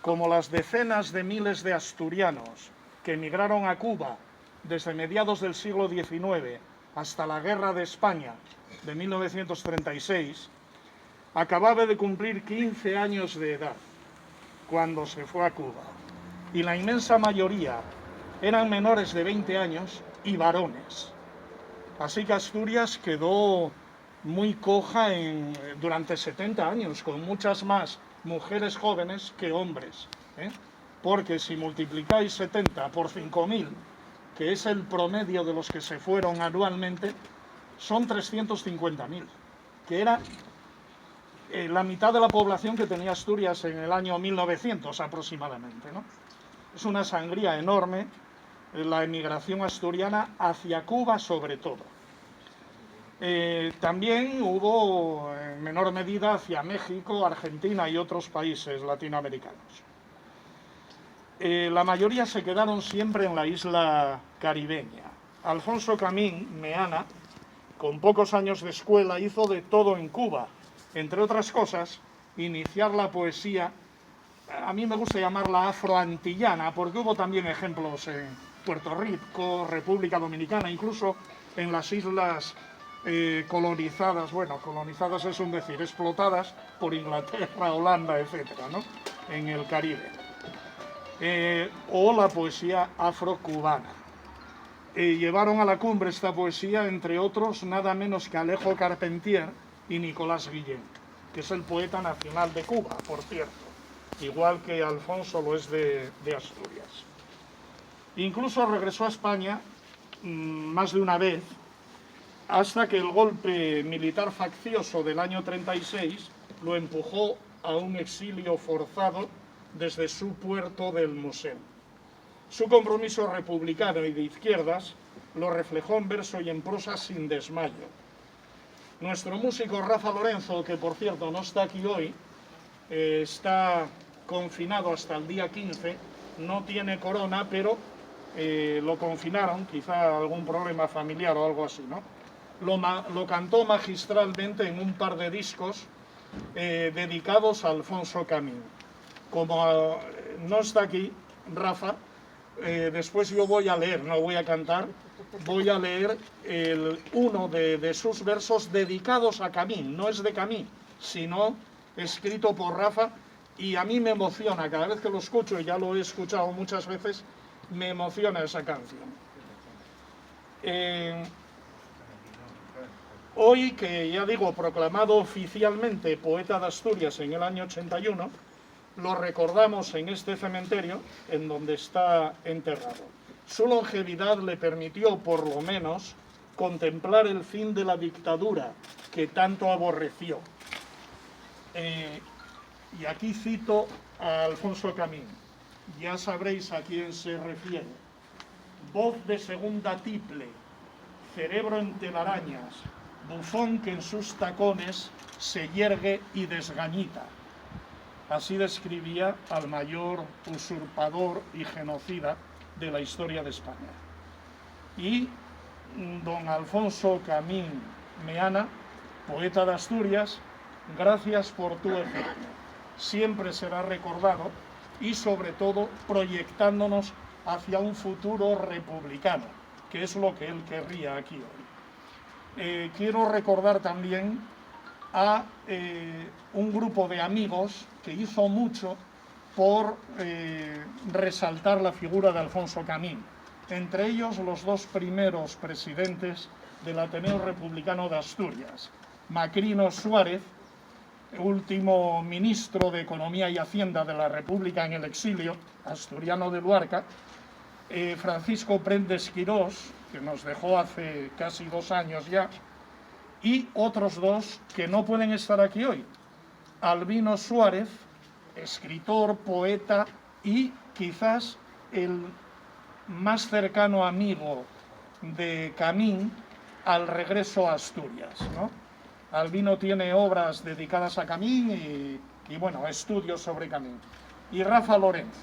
como las decenas de miles de asturianos que emigraron a Cuba desde mediados del siglo XIX hasta la Guerra de España de 1936, acababa de cumplir 15 años de edad cuando se fue a Cuba, y la inmensa mayoría eran menores de 20 años y varones. Así que Asturias quedó muy coja durante 70 años, con muchas más mujeres jóvenes que hombres, porque si multiplicáis 70 por 5.000, que es el promedio de los que se fueron anualmente, son 350.000, que era la mitad de la población que tenía Asturias en el año 1900 aproximadamente, ¿no? Es una sangría enorme la emigración asturiana hacia Cuba sobre todo. También hubo en menor medida hacia México, Argentina y otros países latinoamericanos. La mayoría se quedaron siempre en la isla caribeña. Alfonso Camín Meana, con pocos años de escuela, hizo de todo en Cuba. Entre otras cosas, iniciar la poesía, a mí me gusta llamarla afroantillana, porque hubo también ejemplos en Puerto Rico, República Dominicana, incluso en las islas colonizadas, bueno, colonizadas es un decir, explotadas por Inglaterra, Holanda, etcétera, ¿no? En el Caribe. O la poesía afrocubana. Llevaron a la cumbre esta poesía, entre otros, nada menos que Alejo Carpentier y Nicolás Guillén, que es el poeta nacional de Cuba, por cierto, igual que Alfonso lo es de Asturias. Incluso regresó a España más de una vez, hasta que el golpe militar faccioso del año 36 lo empujó a un exilio forzado desde su puerto del Mosel. Su compromiso republicano y de izquierdas lo reflejó en verso y en prosa sin desmayo. Nuestro músico Rafa Lorenzo, que por cierto no está aquí hoy, está confinado hasta el día 15, no tiene corona, pero lo confinaron, quizá algún problema familiar o algo así, ¿no? Lo cantó magistralmente en un par de discos dedicados a Alfonso Camín. Como no está aquí Rafa, después yo voy a leer, no voy a cantar, voy a leer uno de sus versos dedicados a Camín. No es de Camín, sino escrito por Rafa, y a mí me emociona, cada vez que lo escucho, y ya lo he escuchado muchas veces, me emociona esa canción. Hoy, que ya digo, proclamado oficialmente poeta de Asturias en el año 81, lo recordamos en este cementerio en donde está enterrado. Su longevidad le permitió, por lo menos, contemplar el fin de la dictadura que tanto aborreció. Y aquí cito a Alfonso Camín. Ya sabréis a quién se refiere. Voz de segunda tiple, cerebro en telarañas, bufón que en sus tacones se yergue y desgañita. Así describía al mayor usurpador y genocida de la historia de España. Y don Alfonso Camín Meana, poeta de Asturias, gracias por tu ejemplo. Siempre será recordado y sobre todo proyectándonos hacia un futuro republicano, que es lo que él querría aquí hoy. Quiero recordar también a un grupo de amigos que hizo mucho por resaltar la figura de Alfonso Camín, entre ellos los dos primeros presidentes del Ateneo Republicano de Asturias, Macrino Suárez, último ministro de Economía y Hacienda de la República en el exilio, asturiano de Luarca, Francisco Prendes Quirós, que nos dejó hace casi 2 años ya, y otros dos que no pueden estar aquí hoy. Albino Suárez, escritor, poeta y quizás el más cercano amigo de Camín al regreso a Asturias, ¿no? Albino tiene obras dedicadas a Camín y bueno, estudios sobre Camín. Y Rafa Lorenzo,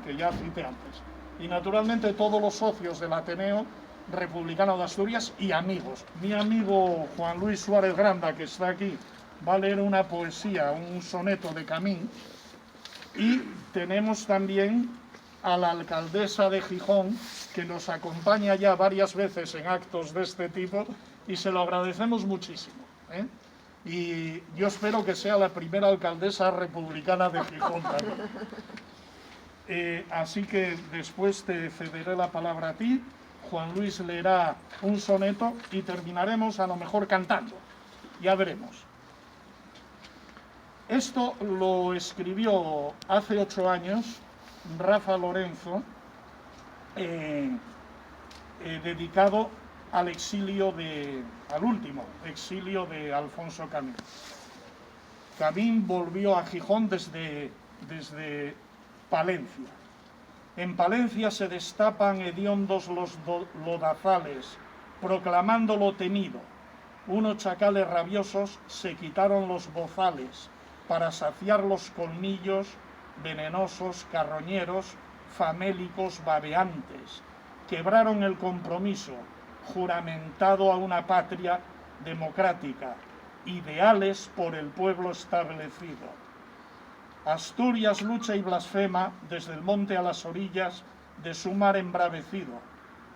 que ya cité antes. Y naturalmente todos los socios del Ateneo Republicano de Asturias y amigos. Mi amigo Juan Luis Suárez Granda, que está aquí, va a leer una poesía, un soneto de Camín, Y tenemos también a la alcaldesa de Gijón, que nos acompaña ya varias veces en actos de este tipo, y se lo agradecemos muchísimo, ¿eh? Y yo espero que sea la primera alcaldesa republicana de Gijón también. Así que después te cederé la palabra a ti. Juan Luis leerá un soneto y terminaremos a lo mejor cantando. Ya veremos. Esto lo escribió hace 8 años Rafa Lorenzo, dedicado al al último exilio de Alfonso Camín. Camín volvió a Gijón desde Palencia. En Palencia se destapan hediondos los lodazales, proclamando lo temido. Unos chacales rabiosos se quitaron los bozales para saciar los colmillos venenosos, carroñeros, famélicos, babeantes. Quebraron el compromiso juramentado a una patria democrática, ideales por el pueblo establecido. Asturias lucha y blasfema desde el monte a las orillas de su mar embravecido.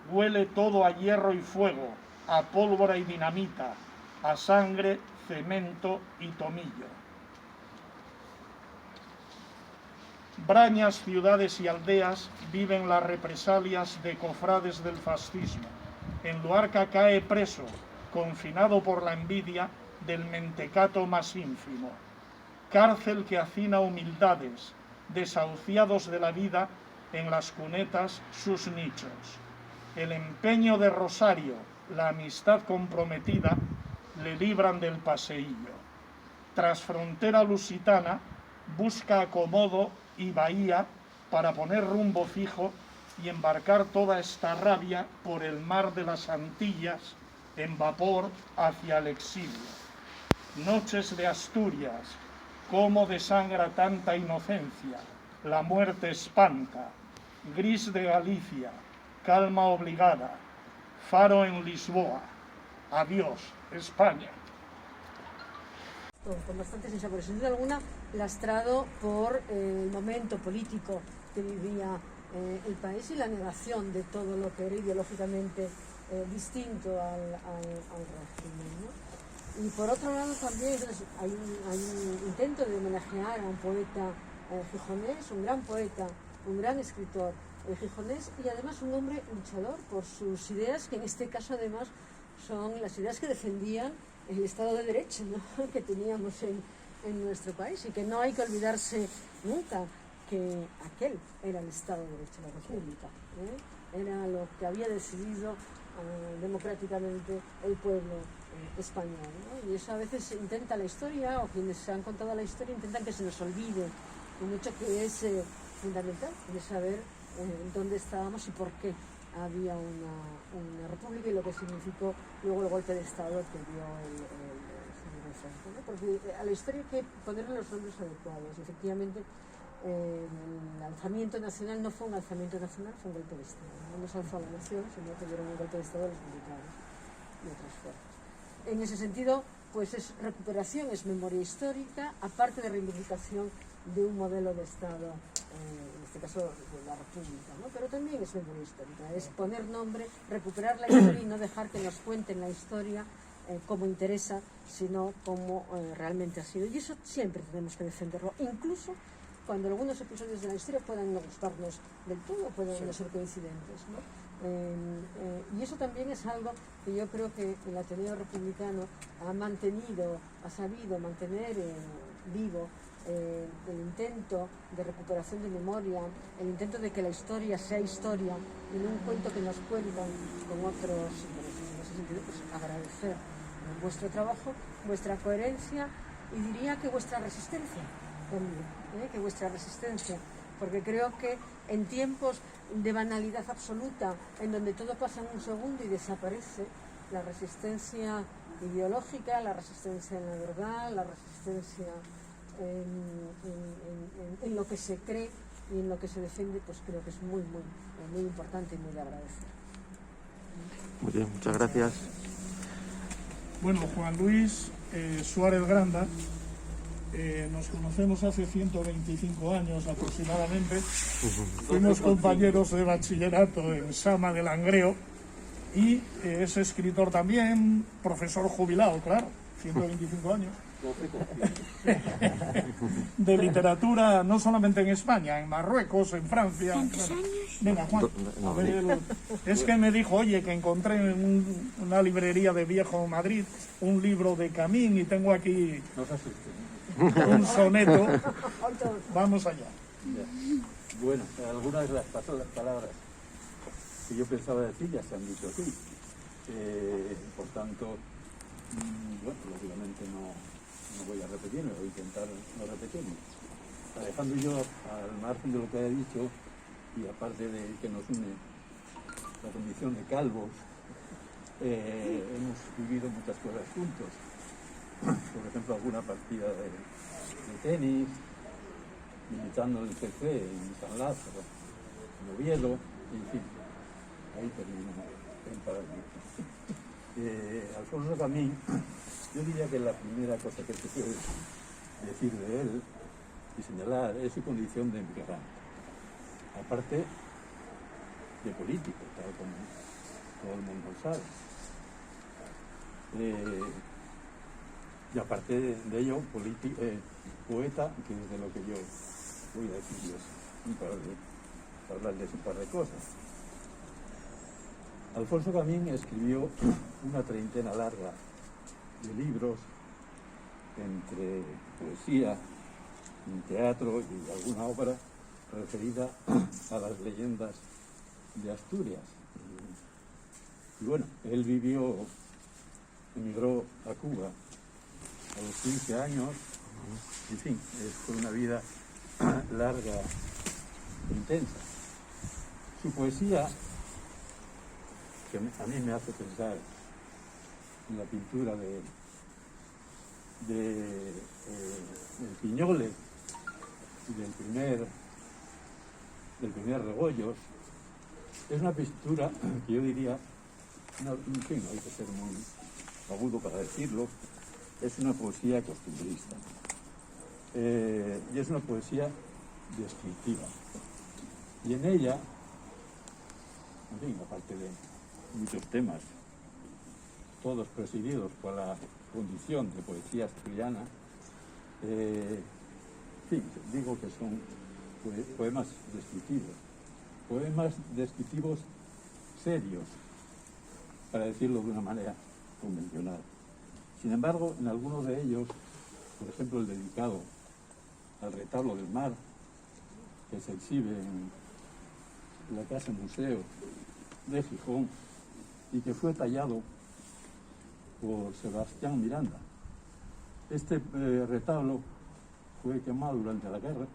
Huele todo a hierro y fuego, a pólvora y dinamita, a sangre, cemento y tomillo. Brañas, ciudades y aldeas viven las represalias de cofrades del fascismo. En Luarca cae preso, confinado por la envidia del mentecato más ínfimo. Cárcel que hacina humildades, desahuciados de la vida, en las cunetas sus nichos. El empeño de Rosario, la amistad comprometida, le libran del paseillo. Tras frontera lusitana, busca acomodo y bahía para poner rumbo fijo y embarcar toda esta rabia por el mar de las Antillas en vapor hacia el exilio. Noches de Asturias, cómo desangra tanta inocencia, la muerte espanta. Gris de Galicia, calma obligada, faro en Lisboa. Adiós, España. Con bastante sinsabores, sin duda alguna, lastrado por el momento político que vivía el país y la negación de todo lo que era ideológicamente distinto al régimen, ¿no? Y por otro lado también hay un intento de homenajear a un poeta gijonés, un gran poeta, un gran escritor gijonés y además un hombre luchador por sus ideas, que en este caso además son las ideas que defendían el Estado de Derecho, ¿no?, que teníamos en nuestro país, y que no hay que olvidarse nunca que aquel era el Estado de Derecho, la República, era lo que había decidido democráticamente el pueblo español, ¿no? Y eso a veces intenta la historia, o quienes se han contado la historia intentan que se nos olvide un hecho que es fundamental, de saber dónde estábamos y por qué había una república y lo que significó luego el golpe de Estado que dio el señor Franco, ¿no? Porque a la historia hay que ponerle los nombres adecuados. Efectivamente, el alzamiento nacional no fue un alzamiento nacional, fue un golpe de Estado. No nos alzó a la nación, sino que dieron un golpe de Estado a los militares y otras fuerzas. En ese sentido, pues es recuperación, es memoria histórica, aparte de reivindicación de un modelo de Estado, en este caso de la República, ¿no? Pero también es memoria histórica, es poner nombre, recuperar la historia y no dejar que nos cuenten la historia como interesa, sino como realmente ha sido. Y eso siempre tenemos que defenderlo, incluso cuando algunos episodios de la historia puedan no gustarnos del todo, puedan no ser coincidentes, ¿no? Y eso también es algo que yo creo que el Ateneo Republicano ha sabido mantener vivo, el intento de recuperación de memoria, el intento de que la historia sea historia y no un cuento que nos cuentan con otros. En ese sentido, pues agradecer vuestro trabajo, vuestra coherencia y diría que vuestra resistencia también, que vuestra resistencia, porque creo que en tiempos de banalidad absoluta, en donde todo pasa en un segundo y desaparece, la resistencia ideológica, la resistencia en la verdad, la resistencia en lo que se cree y en lo que se defiende, pues creo que es muy importante y muy de agradecer. Muy bien, muchas gracias. Bueno, Juan Luis Suárez Granda Nos conocemos hace 125 años aproximadamente. Fuimos compañeros de bachillerato en Sama de Langreo y es escritor también, profesor jubilado, claro, 125 años. De literatura, no solamente en España, en Marruecos, en Francia. ¿Cuántos años? Venga, Juan, a ver, es que me dijo, oye, que encontré en una librería de Viejo Madrid un libro de Camín y tengo aquí un soneto. Vamos allá. Bueno, algunas de las palabras que yo pensaba decir ya se han dicho aquí. Por tanto, bueno, lógicamente no voy a repetirme, voy a intentar no repetirme. Alejandro y yo, al margen de lo que haya dicho, y aparte de que nos une la condición de calvos, hemos vivido muchas cosas juntos. Por ejemplo, alguna partida de tenis, militando en el CC, en San Lázaro, en Oviedo, en fin. Ahí termino en paralelo. Alfonso Camín, yo diría que la primera cosa que se puede decir de él y señalar es su condición de emigrante. Aparte de político, tal como todo el mundo sabe. Y aparte de ello, poeta, que es de lo que yo voy a decirles hablarles un par de cosas. Alfonso Camín escribió una treintena larga de libros entre poesía, teatro y alguna obra referida a las leyendas de Asturias. Y bueno, él emigró a Cuba a los 15 años, en fin, fue una vida larga, intensa. Su poesía, que a mí me hace pensar en la pintura de Piñoles y del primer Rebollos, es una pintura que yo diría, en fin, hay que ser muy agudo para decirlo, es una poesía costumbrista. Y es una poesía descriptiva. Y en ella, en fin, aparte de muchos temas, todos presididos por la condición de poesía asturiana, en fin, digo que son poemas descriptivos serios, para decirlo de una manera convencional. Sin embargo, en algunos de ellos, por ejemplo el dedicado al retablo del mar, que se exhibe en la Casa Museo de Gijón y que fue tallado por Sebastián Miranda. Este retablo fue quemado durante la guerra,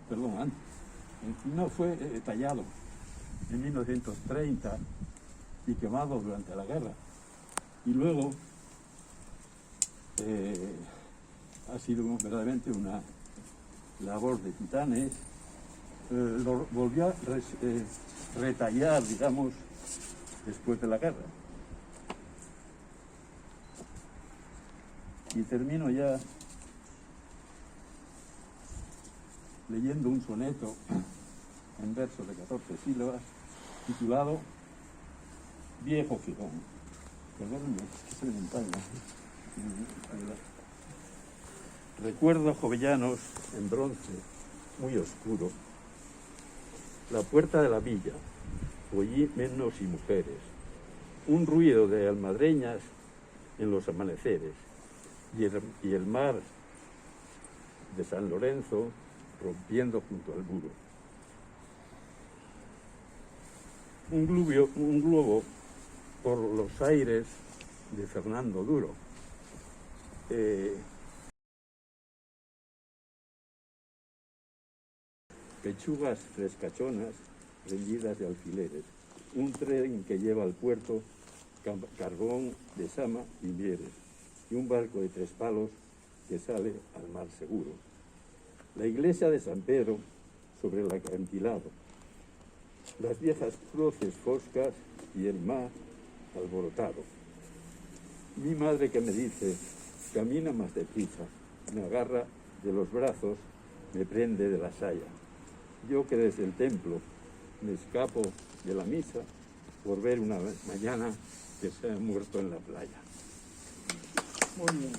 no fue tallado en 1930 y quemado durante la guerra. Y luego ha sido verdaderamente una labor de titanes. Lo volvió a retallar, digamos, después de la guerra. Y termino ya leyendo un soneto en versos de 14 sílabas titulado Viejo Gijón. Perdónenme, que se me empaña. Recuerdo jovellanos en bronce, muy oscuro, la puerta de la villa, oí menos y mujeres, un ruido de almadreñas en los amaneceres, y el mar de San Lorenzo rompiendo junto al muro. Un globo por los aires de Fernando Duro. Pechugas frescachonas rendidas de alfileres. Un tren que lleva al puerto carbón de Sama y Mieres. Y un barco de 3 palos que sale al mar seguro. La iglesia de San Pedro sobre el acantilado. Las viejas cruces foscas y el mar alborotado. Mi madre que me dice, camina más deprisa, me agarra de los brazos me prende de la saya. Yo que desde el templo me escapo de la misa por ver una mañana que se ha muerto en la playa. Muy bien.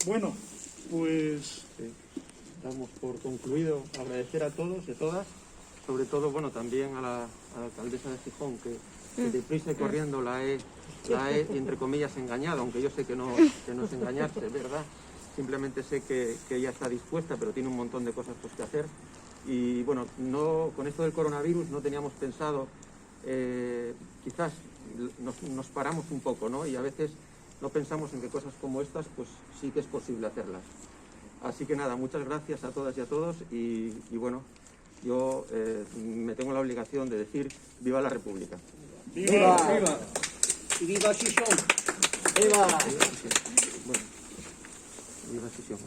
Bueno, pues Sí. Damos por concluido agradecer a todos y a todas, sobre todo, bueno, también a la alcaldesa de Gijón, que deprisa y corriendo la he, entre comillas, engañado, aunque yo sé que no es engañarse, ¿verdad? Simplemente sé que ella está dispuesta, pero tiene un montón de cosas pues, que hacer. Y bueno, con esto del coronavirus no teníamos pensado, quizás nos paramos un poco, ¿no? Y a veces no pensamos en que cosas como estas, pues sí que es posible hacerlas. Así que nada, muchas gracias a todas y a todos y bueno, yo me tengo la obligación de decir ¡viva la República! ¡viva! ¡Viva! ¡Y viva Gijón! ¡Viva! Bueno, viva Gijón.